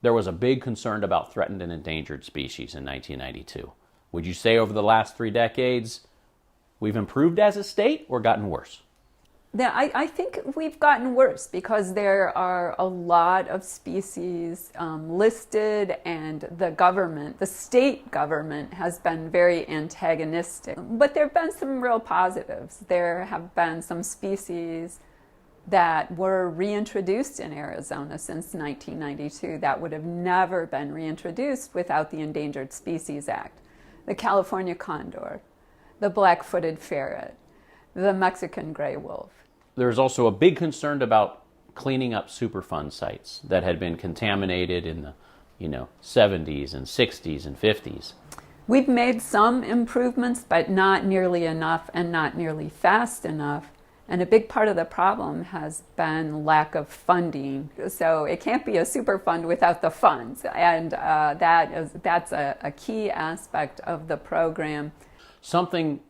There was a big concern about threatened and endangered species in 1992. Would you say over the last 3 decades we've improved as a state or gotten worse? Yeah, I think we've gotten worse because there are a lot of species listed, and the state government has been very antagonistic. But there have been some real positives. There have been some species that were reintroduced in Arizona since 1992 that would have never been reintroduced without the Endangered Species Act. The California condor, the black-footed ferret, the Mexican gray wolf. There's also a big concern about cleaning up Superfund sites that had been contaminated in the 70s and 60s and 50s. We've made some improvements, but not nearly enough and not nearly fast enough. And a big part of the problem has been lack of funding. So it can't be a Superfund without the funds. And that's a key aspect of the program. Something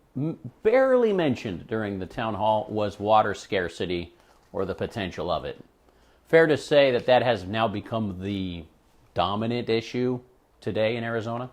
barely mentioned during the town hall was water scarcity or the potential of it. Fair to say that that has now become the dominant issue today in Arizona?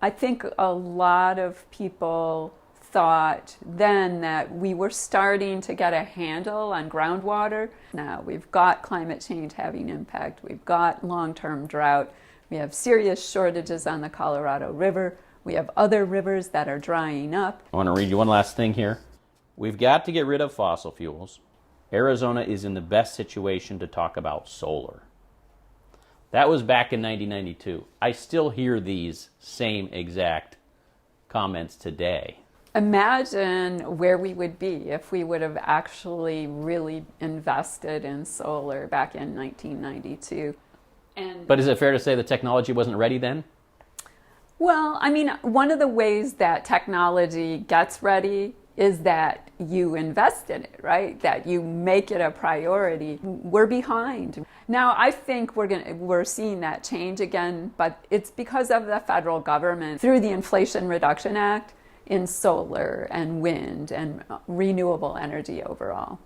I think a lot of people thought then that we were starting to get a handle on groundwater. Now we've got climate change having impact. We've got long-term drought. We have serious shortages on the Colorado River. We have other rivers that are drying up. I want to read you one last thing here. We've got to get rid of fossil fuels. Arizona is in the best situation to talk about solar. That was back in 1992. I still hear these same exact comments today. Imagine where we would be if we would have actually really invested in solar back in 1992. But is it fair to say the technology wasn't ready then? Well, I mean, one of the ways that technology gets ready is that you invest in it, right? That you make it a priority. We're behind. Now, I think we're seeing that change again, but it's because of the federal government through the Inflation Reduction Act in solar and wind and renewable energy overall.